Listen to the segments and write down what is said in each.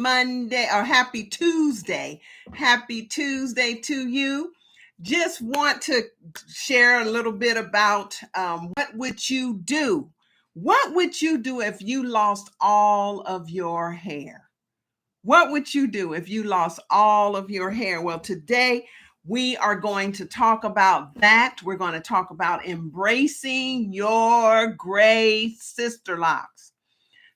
Monday or happy Tuesday. Happy Tuesday to you. Just want to share a little bit about what would you do? What would you do if you lost all of your hair? What would you do if you lost all of your hair? Well, today we are going to talk about that. We're going to talk about embracing your gray sister locks.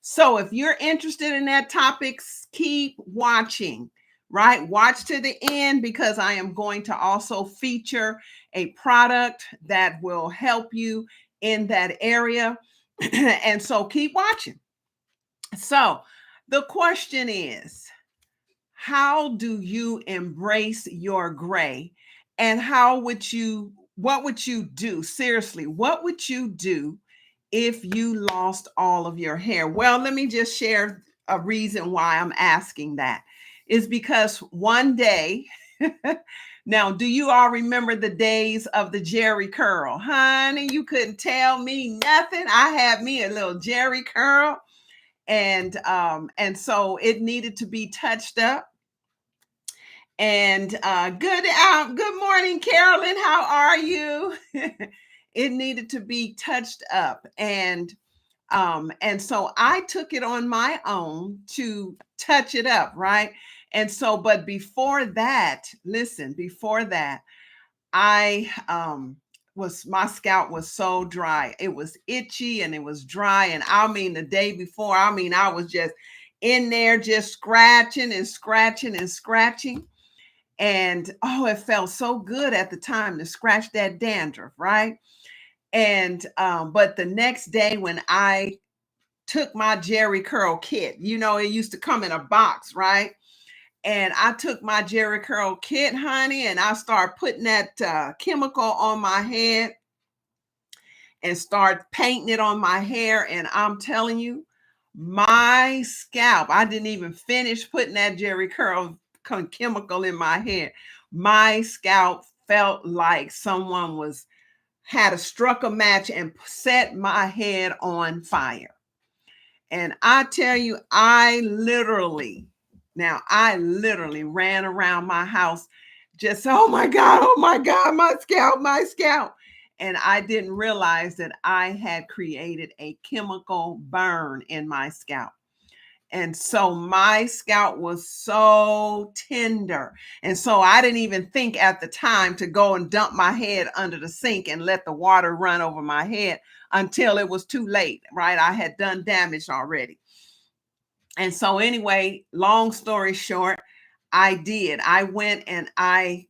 So if you're interested in that topic, keep watching, right? Watch to the end because I am going to also feature a product that will help you in that area. And so keep watching. So the question is, how do you embrace your gray? And what would you do? Seriously, what would you do if you lost all of your hair? Well, let me just share a reason why I'm asking that. Is because one day, now, do you all remember the days of the Jerry curl? Honey, you couldn't tell me nothing. I had me a little Jerry curl, and so it needed to be touched up. And good morning, Carolyn. How are you? It needed to be touched up, and so I took it on my own to touch it up, right? And so, but before that, listen, before that, I my scalp was so dry. It was itchy and it was dry. And I mean, the day before, I mean, I was just in there just scratching and scratching and scratching. And oh, it felt so good at the time to scratch that dandruff, right? And but the next day when I took my Jerry curl kit, you know, it used to come in a box, right? And I took my Jerry curl kit, honey, and I started putting that chemical on my head and start painting it on my hair. And I'm telling you, my scalp, I didn't even finish putting that Jerry curl chemical in my hair. My scalp felt like someone had struck a match and set my head on fire. And I tell you, I literally ran around my house just, oh my God, my scalp. And I didn't realize that I had created a chemical burn in my scalp. And so my scalp was so tender. And so I didn't even think at the time to go and dump my head under the sink and let the water run over my head until it was too late, right? I had done damage already. And so anyway, long story short, I did. I went and I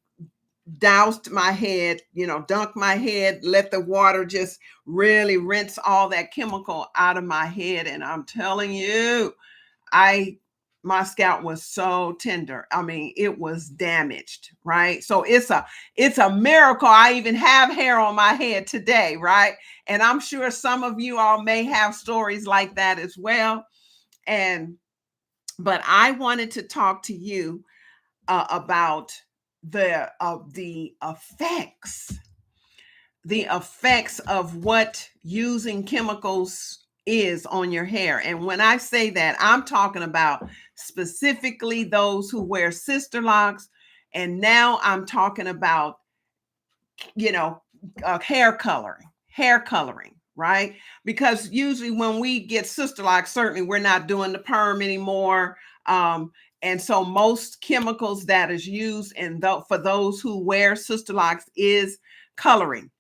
doused my head, dunked my head, let the water just really rinse all that chemical out of my head. And I'm telling you, my scalp was so tender. I mean, it was damaged, right? So it's a miracle I even have hair on my head today, right? And I'm sure some of you all may have stories like that as well. But I wanted to talk to you about the effects of what using chemicals is on your hair. And when I say that, I'm talking about specifically those who wear Sisterlocks. And now I'm talking about, hair coloring, right? Because usually when we get Sisterlocks, certainly we're not doing the perm anymore. And so most chemicals that is used for those who wear Sisterlocks is coloring.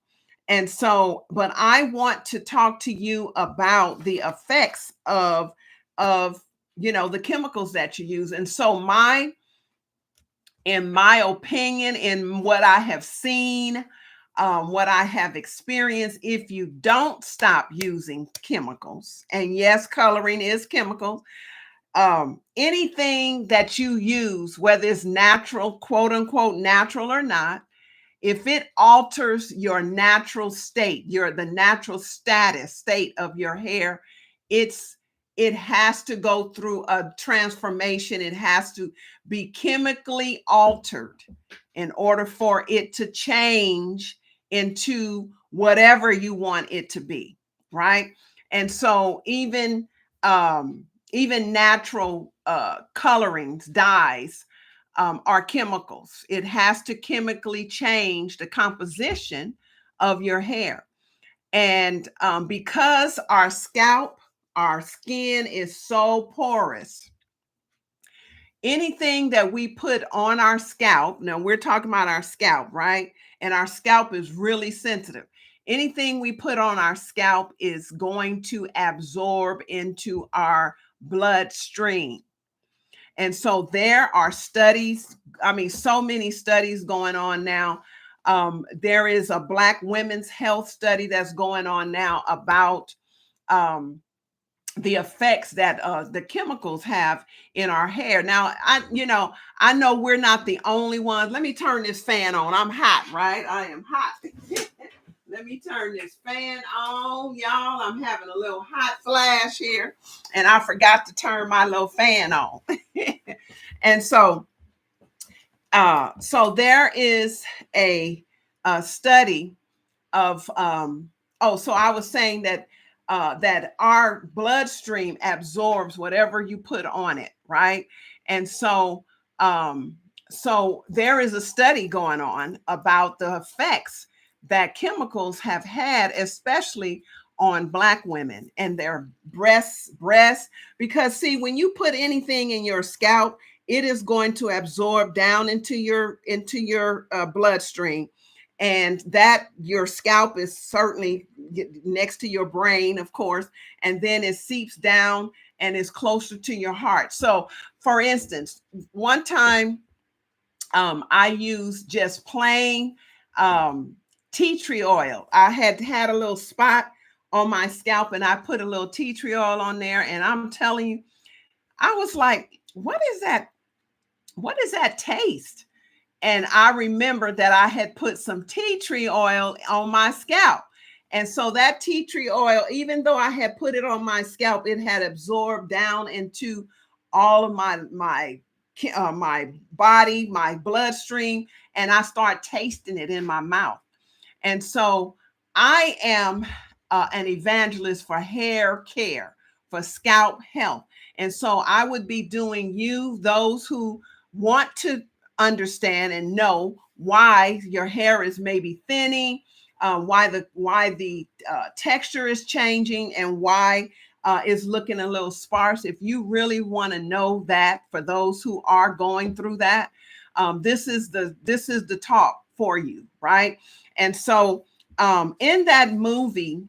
And so, but I want to talk to you about the effects of the chemicals that you use. And so in my opinion, in what I have seen, what I have experienced, if you don't stop using chemicals, and yes, coloring is chemicals, anything that you use, whether it's natural, quote unquote, natural or not, if it alters your natural state, the natural state of your hair, it has to go through a transformation. It has to be chemically altered in order for it to change into whatever you want it to be, right? And so even even natural colorings, dyes, are chemicals. It has to chemically change the composition of your hair. And because our scalp, our skin is so porous, anything that we put on our scalp, now we're talking about our scalp, right? And our scalp is really sensitive. Anything we put on our scalp is going to absorb into our bloodstream. And so there are studies, I mean, so many studies going on now. There is a Black women's health study that's going on now about um, the effects that the chemicals have in our hair. Now, I know we're not the only ones. Let me turn this fan on. I'm hot, right? I am hot. Let me turn this fan on, y'all. I'm having a little hot flash here, and I forgot to turn my little fan on. And so there is a study of so I was saying that that our bloodstream absorbs whatever you put on it, right? And so there is a study going on about the effects that chemicals have had, especially on Black women and their breasts, because see, when you put anything in your scalp, it is going to absorb down into your bloodstream, and that your scalp is certainly next to your brain, of course, and then it seeps down and is closer to your heart. So for instance, one time I used just plain tea tree oil. I had a little spot on my scalp, and I put a little tea tree oil on there, and I'm telling you, I was like, what is that? What is that taste? And I remember that I had put some tea tree oil on my scalp. And so that tea tree oil, even though I had put it on my scalp, it had absorbed down into all of my body, my bloodstream, and I start tasting it in my mouth. And so I am an evangelist for hair care, for scalp health. And so I would be doing those who want to understand and know why your hair is maybe thinning, why the texture is changing, and why is looking a little sparse. If you really want to know that, for those who are going through that, this is the talk for you, right? And so in that movie,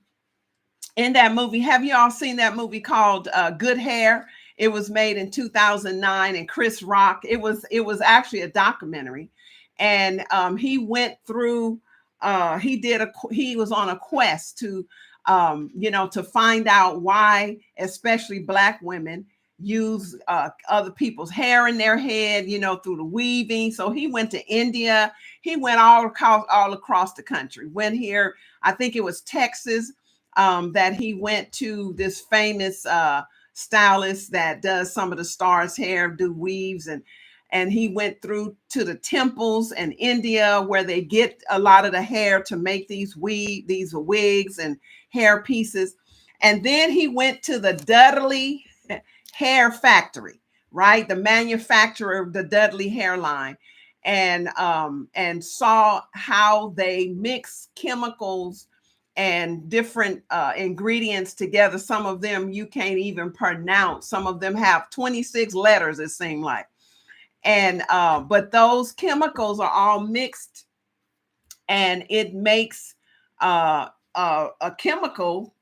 have you all seen that movie called Good Hair? It was made in 2009, and Chris Rock. It was actually a documentary, and he went through. He was on a quest to to find out why, especially Black women, use other people's hair in their head, through the weaving. So he went to India. He went all across the country. Went here, I think it was Texas, that he went to this famous stylist that does some of the stars' hair, do weaves, and he went through to the temples in India where they get a lot of the hair to make these wigs and hair pieces. And then he went to the Dudley hair factory, right? The manufacturer of the Dudley hairline, and saw how they mix chemicals and different ingredients together. Some of them you can't even pronounce. Some of them have 26 letters, it seemed like. And but those chemicals are all mixed, and it makes a chemical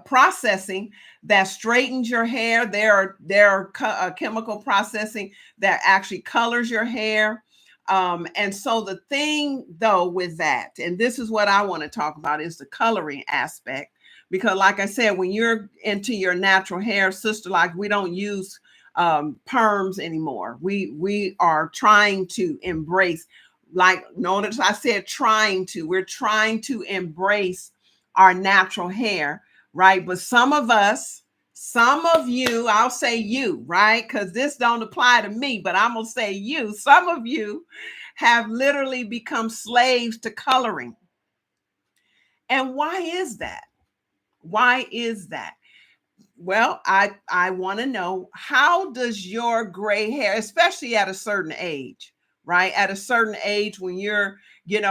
processing that straightens your hair. There are chemical processing that actually colors your hair. And so the thing though with that, and this is what I want to talk about, is the coloring aspect. Because like I said, when you're into your natural hair, Sisterlocks, we don't use perms anymore. We are trying to embrace, like, notice I said we're trying to embrace our natural hair, right? But some of you, I'll say you, right? Because this don't apply to me, but I'm gonna say you. Some of you have literally become slaves to coloring. And why is that? Why is that? Well, I want to know, how does your gray hair, especially at a certain age, right? At a certain age when you're,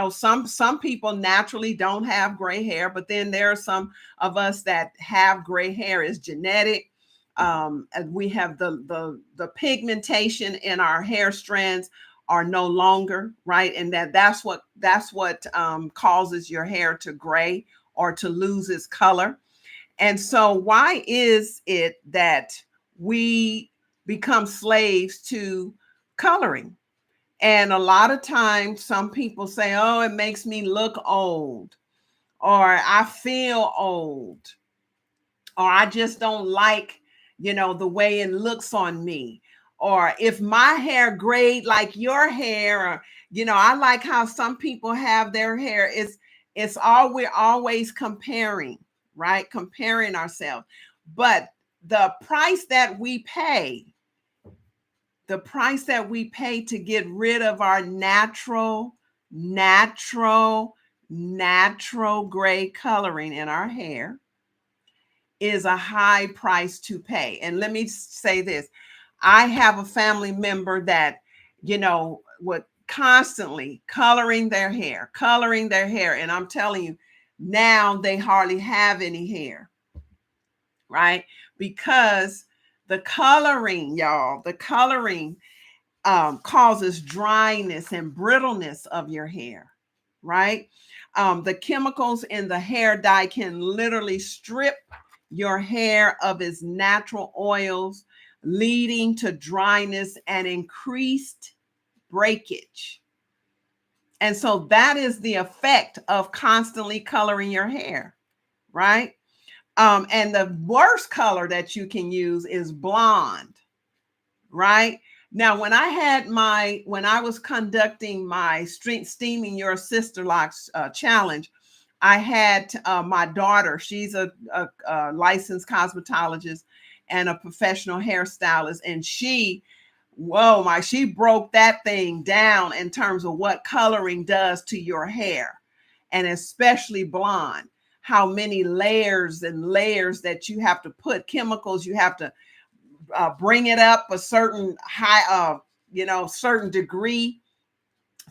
some people naturally don't have gray hair, but then there are some of us that have gray hair. Is genetic. And we have the pigmentation in our hair strands are no longer, right, and that's what causes your hair to gray or to lose its color. And so, why is it that we become slaves to coloring? And a lot of times, some people say, oh, it makes me look old, or I feel old, or I just don't like, the way it looks on me. Or if my hair grayed like your hair, or, I like how some people have their hair. It's all, we're always comparing, right? Comparing ourselves. But the price that we pay, the price that we pay to get rid of our natural, natural gray coloring in our hair is a high price to pay. And let me say this. I have a family member that, would constantly coloring their hair. And I'm telling you, now they hardly have any hair, right? Because the coloring, y'all, the coloring causes dryness and brittleness of your hair, right? The chemicals in the hair dye can literally strip your hair of its natural oils, leading to dryness and increased breakage. And so that is the effect of constantly coloring your hair, right? And the worst color that you can use is blonde, right? Now, when I was conducting my steaming your Sisterlocks challenge, I had my daughter. She's a licensed cosmetologist and a professional hairstylist, and she broke that thing down in terms of what coloring does to your hair, and especially blonde. How many layers and layers that you have to put chemicals, you have to bring it up a certain certain degree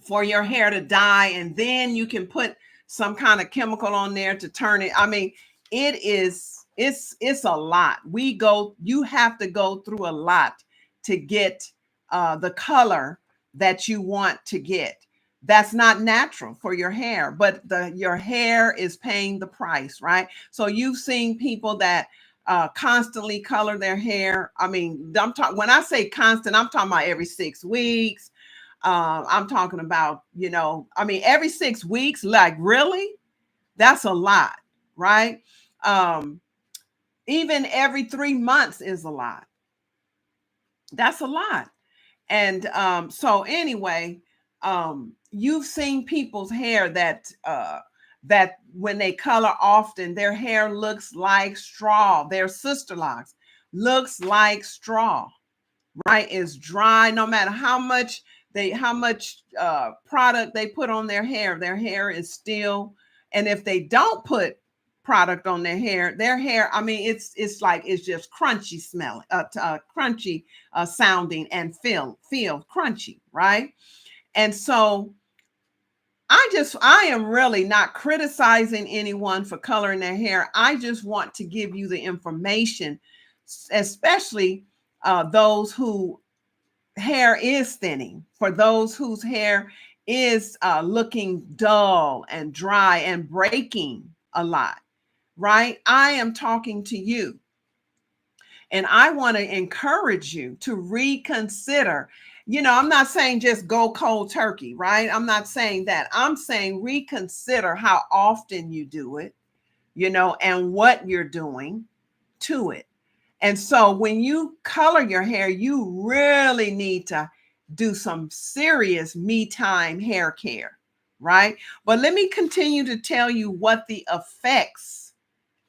for your hair to dye, and then you can put some kind of chemical on there to turn it. I mean, it's a lot. You have to go through a lot to get the color that you want to get. That's not natural for your hair, but your hair is paying the price, right? So you've seen people that constantly color their hair. I mean, when I say constant, I'm talking about every 6 weeks. I'm talking about, every 6 weeks, like, really? That's a lot, right? Um, Even every 3 months is a lot. That's a lot. And so anyway, you've seen people's hair that when they color often, their hair looks like straw. Their Sisterlocks looks like straw, right? It's dry. No matter how much product they put on their hair is still. And if they don't put product on their hair, I mean, it's like it's just crunchy smelling, crunchy sounding, and feel crunchy, right? And so I am really not criticizing anyone for coloring their hair. I just want to give you the information, especially those who hair is thinning, for those whose hair is looking dull and dry and breaking a lot, right? I am talking to you, and I want to encourage you to reconsider. I'm not saying just go cold turkey, right? I'm not saying that. I'm saying reconsider how often you do it, and what you're doing to it. And so when you color your hair, you really need to do some serious me time hair care, right? But let me continue to tell you what the effects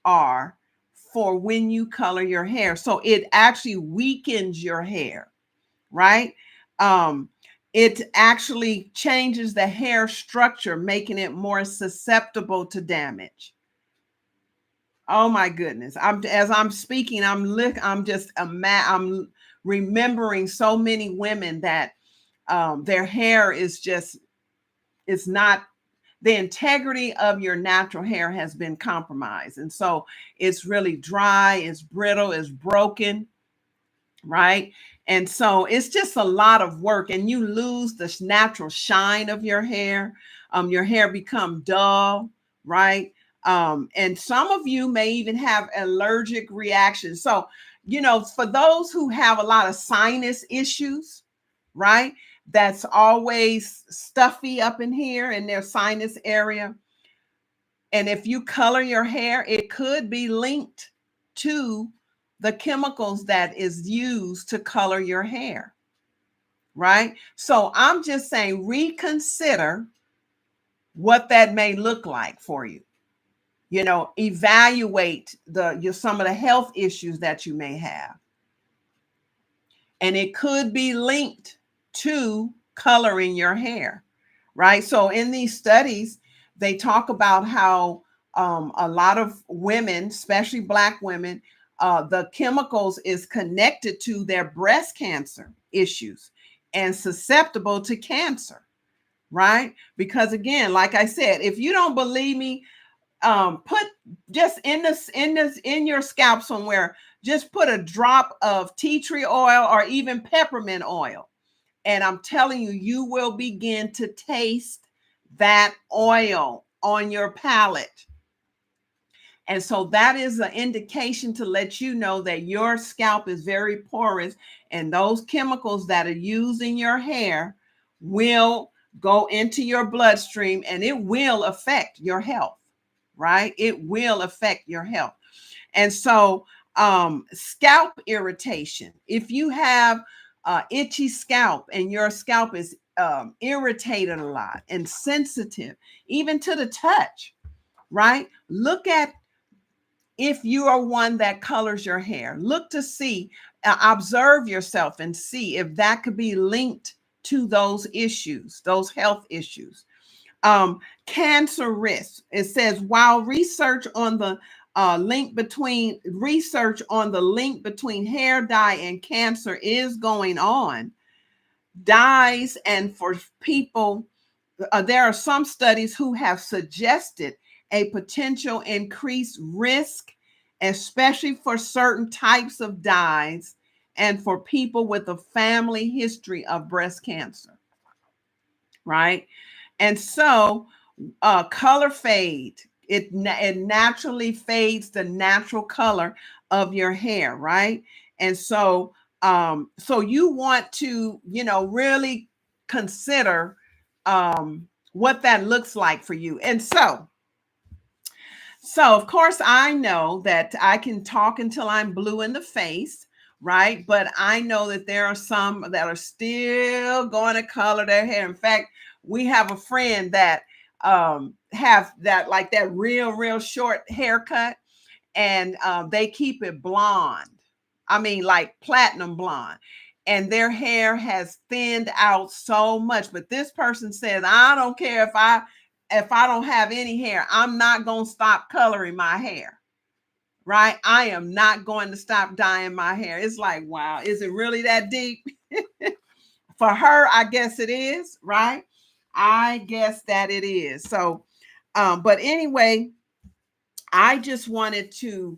are for when you color your hair. So it actually weakens your hair, right? Um, it actually changes the hair structure, making it more susceptible to damage. Oh my goodness. As I'm speaking, I'm remembering so many women that their hair is just, it's not, the integrity of your natural hair has been compromised. And so it's really dry, it's brittle, it's broken, right? And so it's just a lot of work, and you lose the natural shine of your hair become dull, right? And some of you may even have allergic reactions. So, for those who have a lot of sinus issues, right? That's always stuffy up in here in their sinus area. And if you color your hair, it could be linked to the chemicals that is used to color your hair, right? So I'm just saying, reconsider what that may look like for you. Evaluate some of the health issues that you may have. And it could be linked to coloring your hair, right? So in these studies, they talk about how a lot of women, especially Black women, the chemicals is connected to their breast cancer issues and susceptible to cancer, right? Because again, like I said, if you don't believe me, put just in your scalp somewhere, just put a drop of tea tree oil or even peppermint oil. And I'm telling you, you will begin to taste that oil on your palate. And so that is an indication to let you know that your scalp is very porous, and those chemicals that are used in your hair will go into your bloodstream, and it will affect your health, right? It will affect your health. And so scalp irritation, if you have itchy scalp and your scalp is irritated a lot and sensitive, even to the touch, right? Look at, if you are one that colors your hair, look to see, observe yourself and see if that could be linked to those issues, those health issues. Cancer risk. It says, while research on the link between hair dye and cancer is going on, dyes, and for people, there are some studies who have suggested a potential increased risk, especially for certain types of dyes and for people with a family history of breast cancer, right? And so color fade. It naturally fades the natural color of your hair, right? And so so you want to, really consider what that looks like for you. And so of course I know that I can talk until I'm blue in the face, right? But I know that there are some that are still going to color their hair. In fact, we have a friend that have that, like that real short haircut, and they keep it blonde. I mean, like platinum blonde. And their hair has thinned out so much. But this person says, I don't care if I don't have any hair, I'm not going to stop coloring my hair. Right? I am not going to stop dyeing my hair. It's like, wow, is it really that deep? For her, I guess it is, right? I guess that it is. So, but anyway, I just wanted to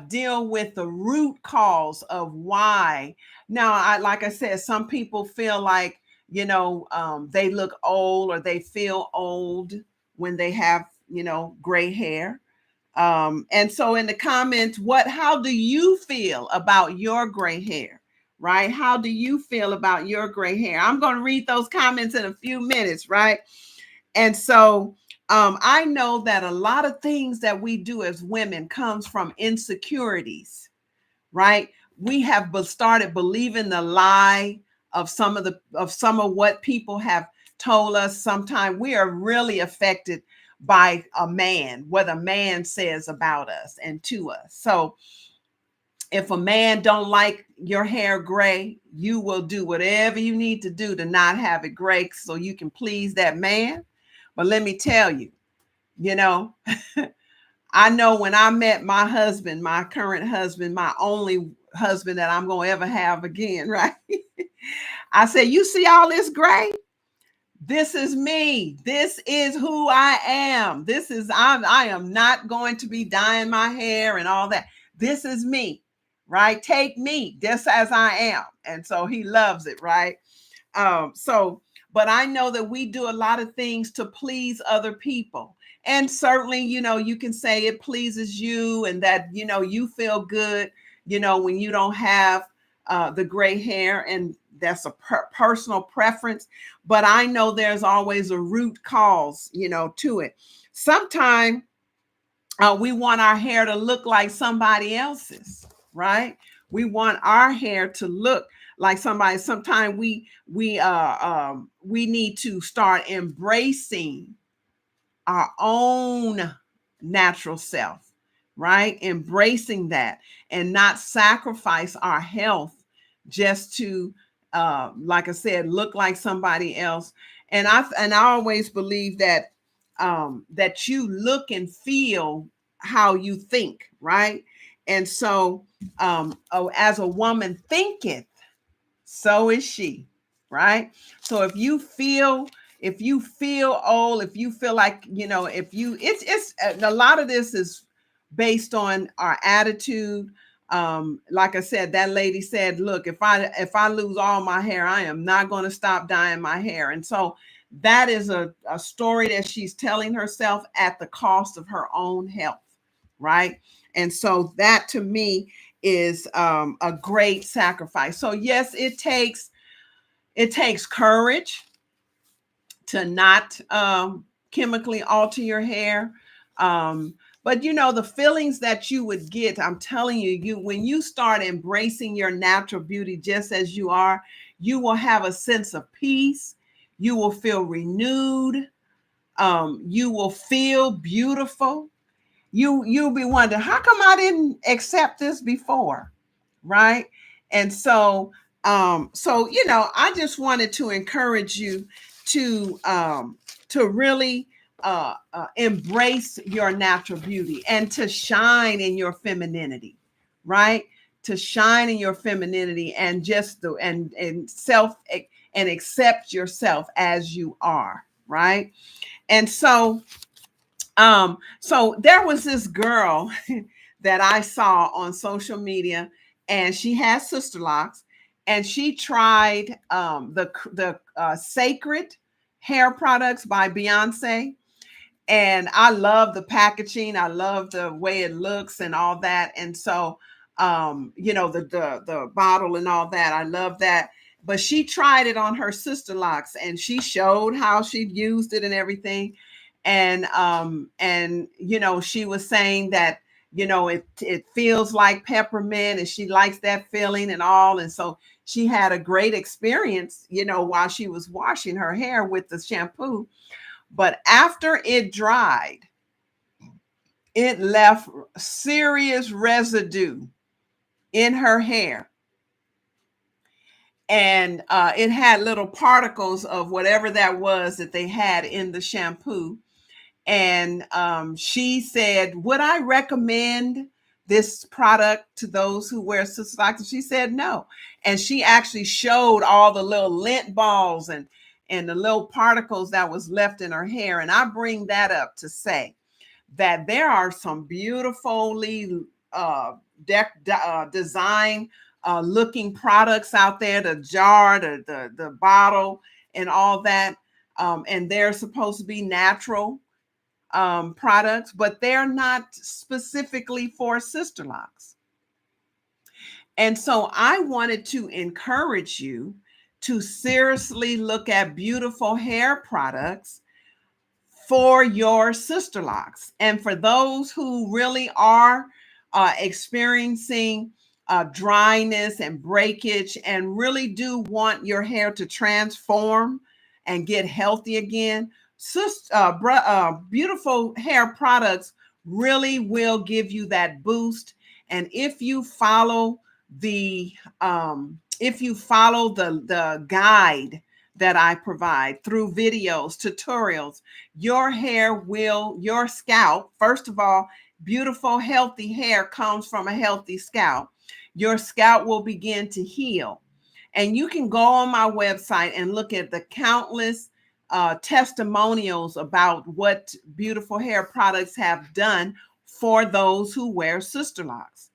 deal with the root cause of why. Now, like I said, some people feel like, they look old or they feel old when they have, gray hair. And so in the comments, how do you feel about your gray hair? Right? How do you feel about your gray hair? I'm going to read those comments in a few minutes, right? And so I know that a lot of things that we do as women comes from insecurities, right? We have started believing the lie of some of what people have told us. Sometimes we are really affected by a man, what a man says about us and to us. So if a man don't like your hair gray, you will do whatever you need to do to not have it gray so you can please that man. But let me tell you, I know when I met my husband, my current husband, my only husband that I'm going to ever have again, right? I said, you see all this gray? This is me. This is who I am. I am not going to be dyeing my hair and all that. This is me, right? Take me just as I am. And so he loves it, right? But I know that we do a lot of things to please other people. And certainly, you can say it pleases you and that, you feel good, when you don't have the gray hair, and that's a personal preference. But I know there's always a root cause, to it. Sometimes we want our hair to look like somebody else's, right? We want our hair to look like somebody. Sometimes we need to start embracing our own natural self, right? Embracing that and not sacrifice our health just to, like I said, look like somebody else. And I always believe that that you look and feel how you think, right? And so, as a woman thinketh, so is she, right? So if you feel old, if you feel like, if you it's a lot of this is based on our attitude. Like I said, that lady said, look, if I lose all my hair, I am not going to stop dyeing my hair. And so that is a story that she's telling herself at the cost of her own health, right? And so that to me is a great sacrifice. So yes, it takes courage to not chemically alter your hair. But the feelings that you would get, I'm telling you, when you start embracing your natural beauty just as you are, you will have a sense of peace. You will feel renewed. You will feel beautiful. You'll be wondering, how come I didn't accept this before? Right. And so I just wanted to encourage you to really embrace your natural beauty and to shine in your femininity, right? To shine in your femininity and just and self and accept yourself as you are, right? And so there was this girl that I saw on social media, and she has Sisterlocks, and she tried the Sacred hair products by Beyonce. And I love the packaging. I love the way it looks and all that. And so, the bottle and all that. I love that. But she tried it on her Sisterlocks, and she showed how she'd used it and everything. And she was saying that it feels like peppermint, and she likes that feeling and all. And so she had a great experience, while she was washing her hair with the shampoo. But after it dried, it left serious residue in her hair. And it had little particles of whatever that was that they had in the shampoo. And she said, would I recommend this product to those who wear Sisterlocks? And she said no. And she actually showed all the little lint balls and the little particles that was left in her hair. And I bring that up to say that there are some beautifully design looking products out there, the jar, the bottle, and all that. And they're supposed to be natural products, but they're not specifically for Sisterlocks. And so I wanted to encourage you to seriously look at beautiful hair products for your Sisterlocks. And for those who really are experiencing dryness and breakage and really do want your hair to transform and get healthy again, beautiful hair products really will give you that boost. And if you follow the guide that I provide through videos, tutorials, your scalp, first of all, beautiful, healthy hair comes from a healthy scalp, your scalp will begin to heal. And you can go on my website and look at the countless testimonials about what beautiful hair products have done for those who wear Sisterlocks.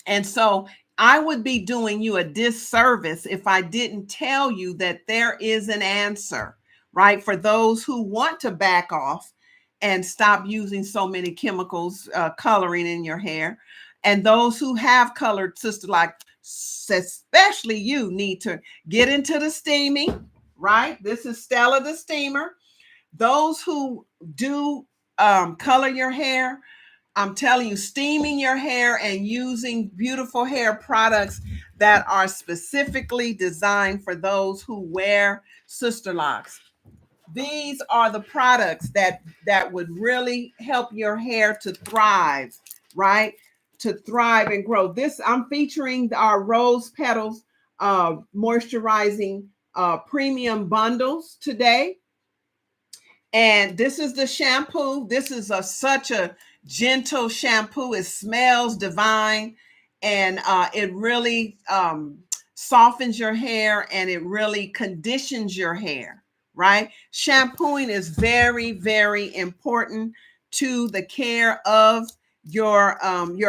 And so I would be doing you a disservice if I didn't tell you that there is an answer, right? For those who want to back off and stop using so many chemicals coloring in your hair. And those who have colored Sisterlock, especially you, need to get into the steaming, right? This is Stella the steamer. Those who do color your hair, I'm telling you, steaming your hair and using beautiful hair products that are specifically designed for those who wear Sisterlocks. These are the products that would really help your hair to thrive, right? To thrive and grow. This I'm featuring our rose petals moisturizing premium bundles today. And this is the shampoo. This is such a gentle shampoo. It smells divine, and it really softens your hair, and it really conditions your hair, right? Shampooing is very, very important to the care of your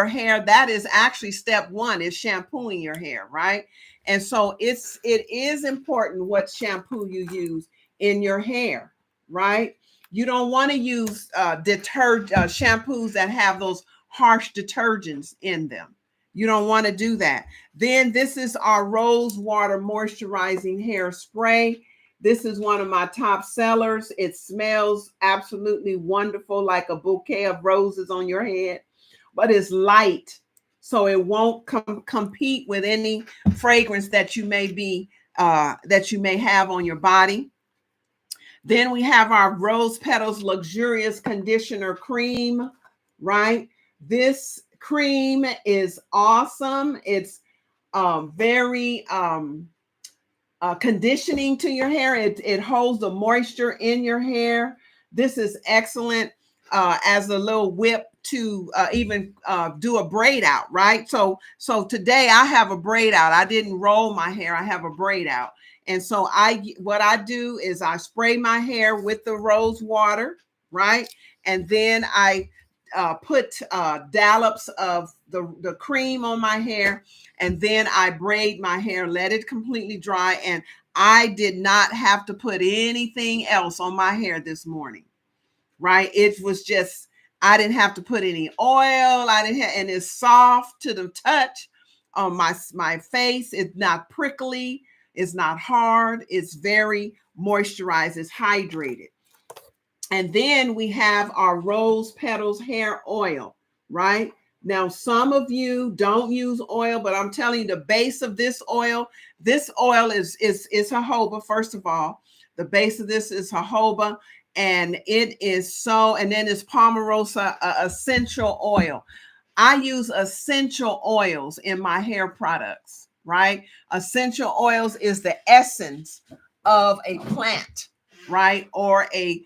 hair. That is actually step one, is shampooing your hair, right? And so it is important what shampoo you use in your hair, right? You don't want to use shampoos that have those harsh detergents in them. You don't want to do that. Then this is our rose water moisturizing hair spray. This is one of my top sellers. It smells absolutely wonderful, like a bouquet of roses on your head, but it's light, so it won't compete with any fragrance that you may have on your body. Then we have our Rose Petals Luxurious Conditioner Cream, right? This cream is awesome. It's very conditioning to your hair. It holds the moisture in your hair. This is excellent as a little whip to even do a braid out, right? So today I have a braid out. I didn't roll my hair. I have a braid out. And so what I do is I spray my hair with the rose water, right? And then I put dollops of the cream on my hair, and then I braid my hair, let it completely dry. And I did not have to put anything else on my hair this morning, right? It was just, I didn't have to put any oil. And it's soft to the touch on my face. It's not prickly. It's not hard. It's very moisturized. It's hydrated. And then we have our Rose Petals hair oil, right? Now, some of you don't use oil, but I'm telling you, the base of this oil is jojoba. First of all, the base of this is jojoba, and it is so. And then it's Palmarosa essential oil. I use essential oils in my hair products, right? Essential oils is the essence of a plant, right? Or a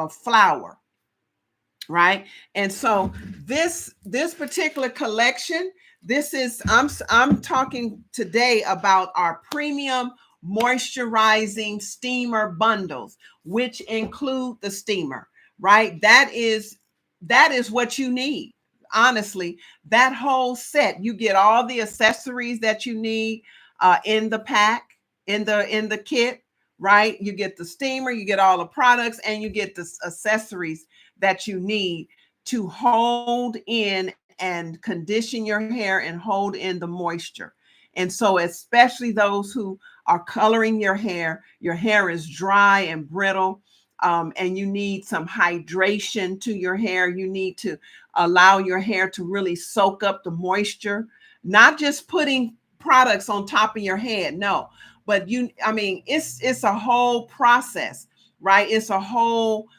flower, right? And so this particular collection, I'm talking today about our premium moisturizing steamer bundles, which include the steamer, right? That is what you need. Honestly, that whole set, you get all the accessories that you need in the pack, in the kit, right? You get the steamer, you get all the products, and you get the accessories that you need to hold in and condition your hair and hold in the moisture. And so, especially those who are coloring your hair is dry and brittle, and you need some hydration to your hair. You need to allow your hair to really soak up the moisture, not just putting products on top of your head. No, but it's a whole process, right? It's a whole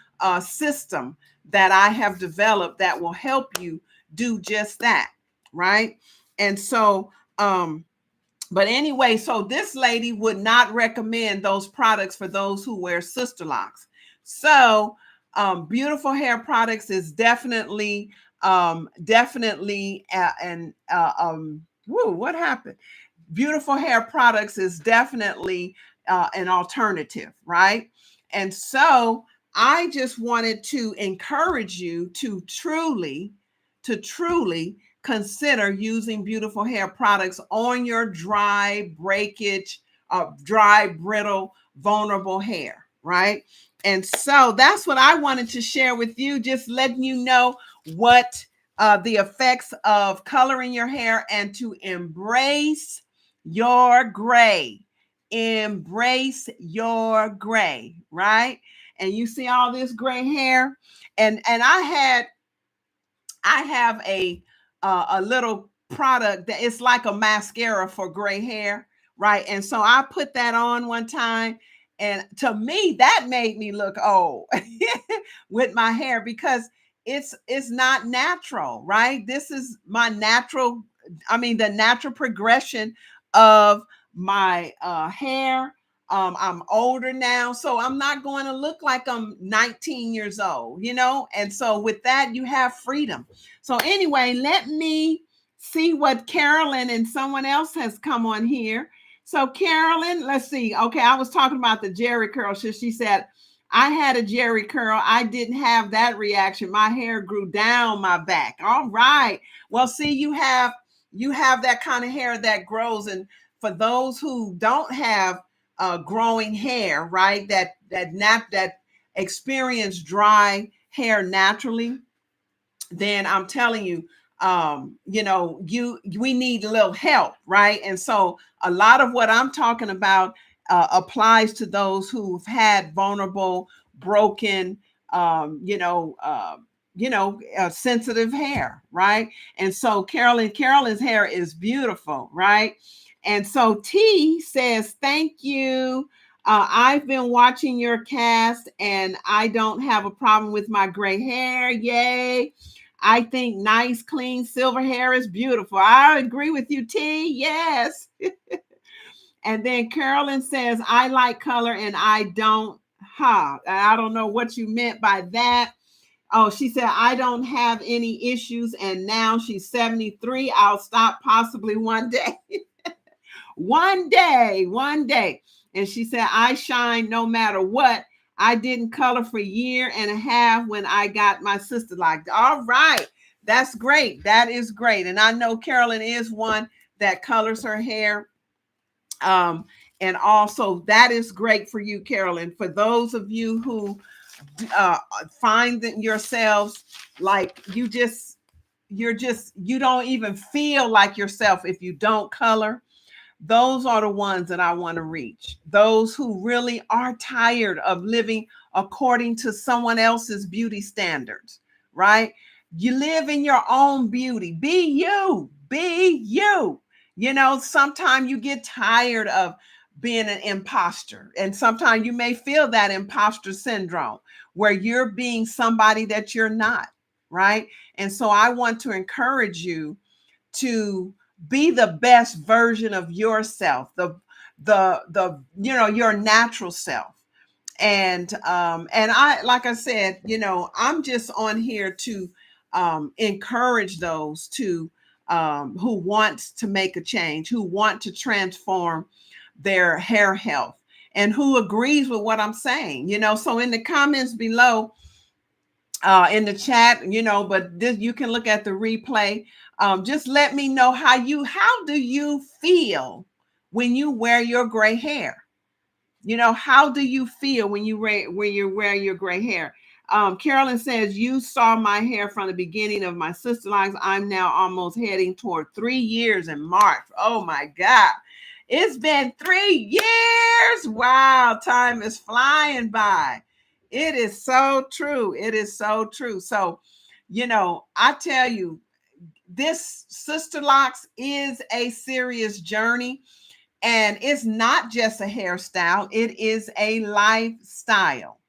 system that I have developed that will help you do just that, right? And so, but anyway, so this lady would not recommend those products for those who wear Sisterlocks. So Beautiful hair products is definitely, and whoa, what happened? Beautiful hair products is definitely an alternative, right? And so I just wanted to encourage you to truly consider using beautiful hair products on your dry, breakage, dry, brittle, vulnerable hair, right? And so that's what I wanted to share with you, just letting you know what the effects of coloring your hair and to embrace your gray. Embrace your gray, right? And you see all this gray hair, and I have a little product that it's like a mascara for gray hair, right? And so I put that on one time, and to me that made me look old with my hair because it's not natural, right? This is my natural, I mean the natural progression of my hair. I'm older now, so I'm not going to look like I'm 19 years old, you know? And so with that, you have freedom. So anyway, let me see what Carolyn and someone else has come on here. So Carolyn, let's see. Okay, I was talking about the Jerry curl. So she said, I had a Jerry curl. I didn't have that reaction. My hair grew down my back. All right. Well, see, you have that kind of hair that grows. And for those who don't have growing hair, right? That experience dry hair naturally, then I'm telling you, we need a little help, right? And so a lot of what I'm talking about applies to those who've had vulnerable, broken, sensitive hair, right? And so Carolyn's hair is beautiful, right? And so T says, thank you. I've been watching your cast and I don't have a problem with my gray hair. Yay. I think nice, clean silver hair is beautiful. I agree with you, T. Yes. And then Carolyn says, I like color and I don't. I don't know what you meant by that. Oh, she said, I don't have any issues. And now she's 73. I'll stop possibly one day. One day. And she said, I shine no matter what. I didn't color for a year and a half when I got my Sisterlocks. All right. That's great. That is great. And I know Carolyn is one that colors her hair. And also that is great for you, Carolyn. For those of you who find that yourselves like you don't even feel like yourself if you don't color, those are the ones that I want to reach. Those who really are tired of living according to someone else's beauty standards, right? You live in your own beauty. Be you. Be you. Sometimes you get tired of being an imposter. And sometimes you may feel that imposter syndrome where you're being somebody that you're not, right? And so I want to encourage you to be the best version of yourself, your natural self. And I, like I said, I'm just on here to encourage those who want to make a change, who want to transform their hair health, and who agrees with what I'm saying. So in the comments below, in the chat, but this, you can look at the replay. Just let me know how do you feel when you wear your gray hair? How do you feel when you wear your gray hair? Carolyn says, you saw my hair from the beginning of my Sisterlocks. I'm now almost heading toward 3 years in March. Oh my God. It's been 3 years. Wow. Time is flying by. It is so true. It is so true. So, I tell you, this Sisterlocks is a serious journey. And it's not just a hairstyle, it is a lifestyle.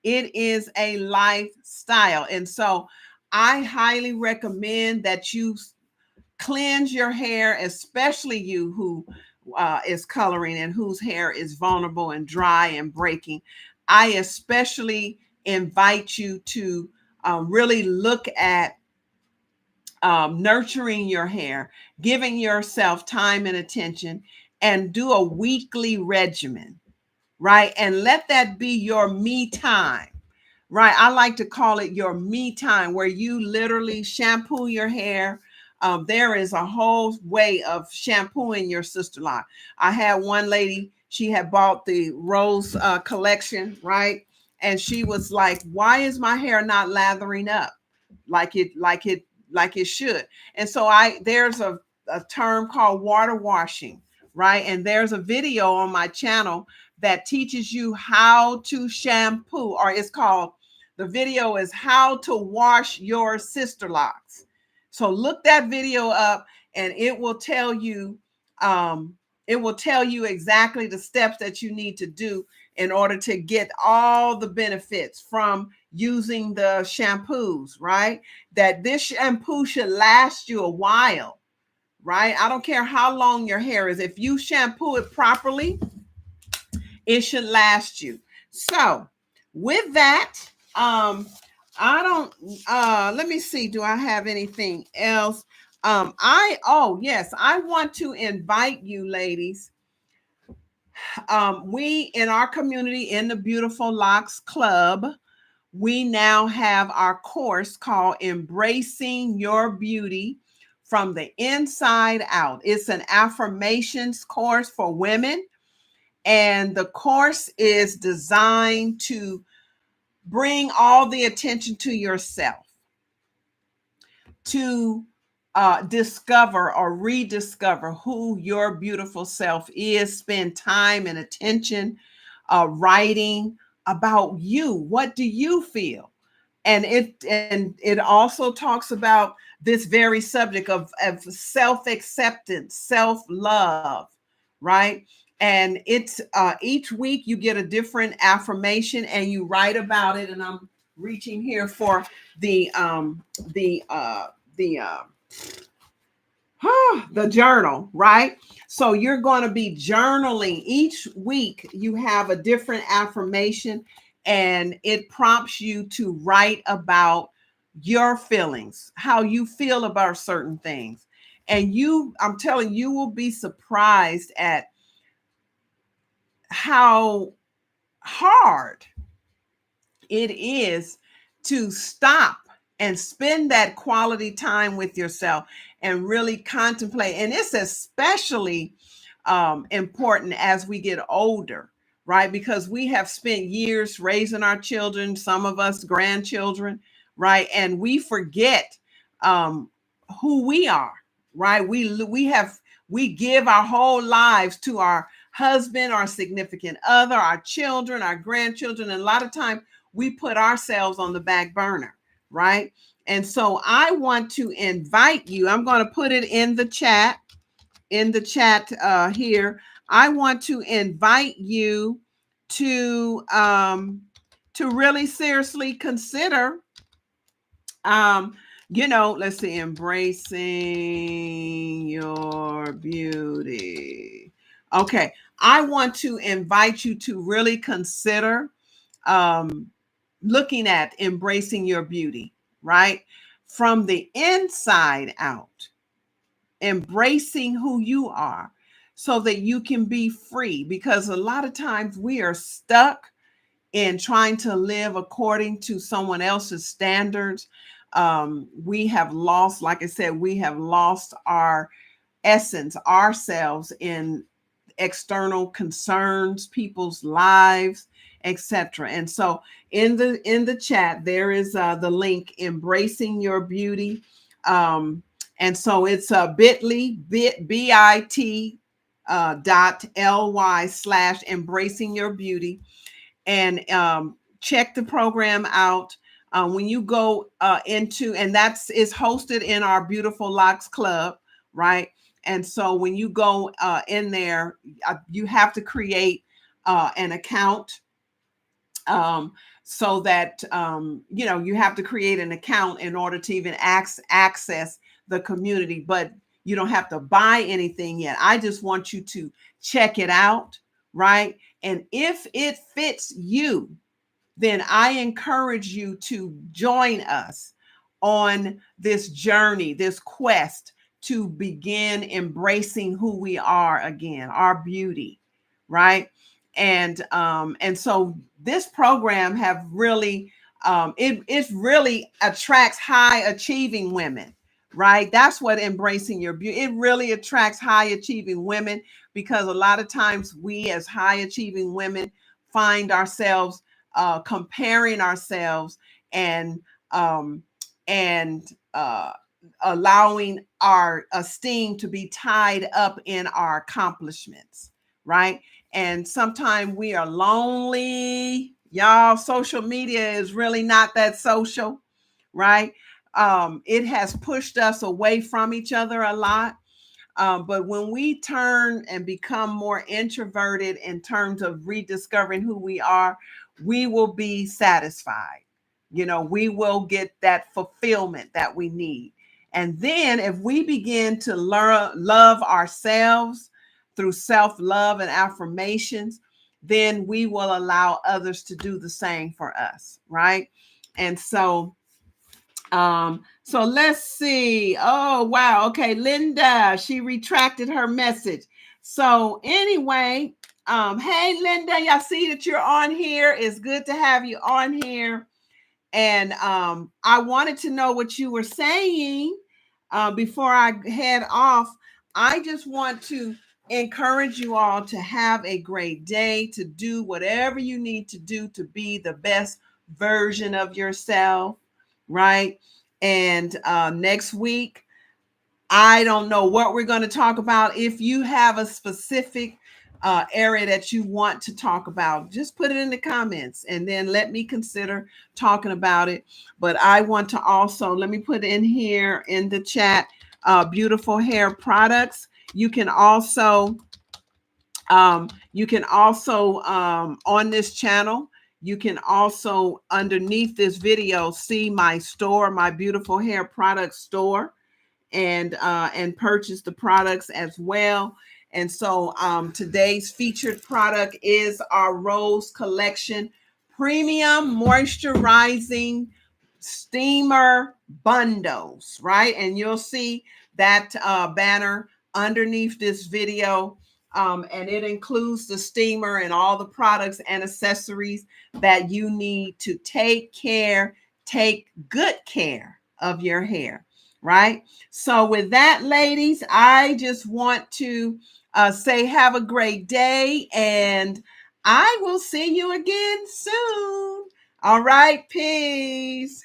It is a lifestyle. And so I highly recommend that you cleanse your hair, especially you who is coloring and whose hair is vulnerable and dry and breaking. I especially invite you to really look at nurturing your hair, giving yourself time and attention, and do a weekly regimen, right? And let that be your me time. Right. I like to call it your me time, where you literally shampoo your hair. There is a whole way of shampooing your sister lock. I had one lady, she had bought the Rose collection, right? And she was like, why is my hair not lathering up like it should? And so there's a term called water washing, right? And there's a video on my channel that teaches you how to shampoo, or it's called, the video is how to wash your sister locks. So look that video up, and it will tell you exactly the steps that you need to do in order to get all the benefits from using the shampoos, right? That this shampoo should last you a while, right? I don't care how long your hair is. If you shampoo it properly, it should last you. So with that, I don't let me see, do I have anything else? Yes, I want to invite you ladies. We in our community, in the Beautiful Locks Club, we now have our course called Embracing Your Beauty from the Inside Out. It's an affirmations course for women, and the course is designed to bring all the attention to yourself, to discover or rediscover who your beautiful self is. Spend time and attention writing about you. What do you feel? And it also talks about this very subject of self-acceptance, self-love, right? And it's each week you get a different affirmation and you write about it. And I'm reaching here for the the journal, right? So you're going to be journaling each week. You have a different affirmation, and it prompts you to write about your feelings, how you feel about certain things. And I'm telling you, will be surprised at how hard it is to stop and spend that quality time with yourself and really contemplate. And it's especially important as we get older, right? Because we have spent years raising our children, some of us grandchildren, right? And we forget who we are, right? We give our whole lives to our husband, our significant other, our children, our grandchildren, and a lot of time we put ourselves on the back burner, right? And so I want to invite you. I'm going to put it in the chat, here. I want to invite you to really seriously consider, let's see, embracing your beauty. Okay. I want to invite you to really consider looking at embracing your beauty, right? From the inside out, embracing who you are so that you can be free. Because a lot of times we are stuck in trying to live according to someone else's standards. We have lost, like I said, we have lost our essence, ourselves, in external concerns, people's lives, etc. And so in the chat there is the link, Embracing Your Beauty. And so it's bit.ly .ly/embracing your beauty, and check the program out. When you go into, and is hosted in our Beautiful Locks Club, right? And so when you go in there, you have to create an account, so that you have to create an account in order to even access the community. But you don't have to buy anything yet. I just want you to check it out, right? And if it fits you, then I encourage you to join us on this journey, this quest to begin embracing who we are again, our beauty, right? And so this program have really it really attracts high achieving women, right? That's what embracing your beauty. It really attracts high achieving women because a lot of times we as high achieving women find ourselves comparing ourselves and um, and allowing our esteem to be tied up in our accomplishments, right? And sometimes we are lonely. Y'all, social media is really not that social, right? It has pushed us away from each other a lot. But when we turn and become more introverted in terms of rediscovering who we are, we will be satisfied. You know, we will get that fulfillment that we need. And then if we begin to learn, love ourselves through self love and affirmations, then we will allow others to do the same for us, right? And so let's see. Oh, wow. Okay, Linda, she retracted her message. So anyway, hey Linda, y'all see that you're on here. It's good to have you on here. And I wanted to know what you were saying before I head off. I just want to encourage you all to have a great day, to do whatever you need to do to be the best version of yourself, right? And next week, I don't know what we're going to talk about. If you have a specific area that you want to talk about, just put it in the comments and then let me consider talking about it. But I want to also, let me put in here in the chat, beautiful hair products. You can also on this channel, you can also underneath this video see my store, my beautiful hair product store, and purchase the products as well. And so today's featured product is our Rose Collection Premium Moisturizing Steamer Bundles, right? And you'll see that banner underneath this video. And it includes the steamer and all the products and accessories that you need to take good care of your hair, right? So with that, ladies, I just want to say have a great day, and I will see you again soon. All right, peace.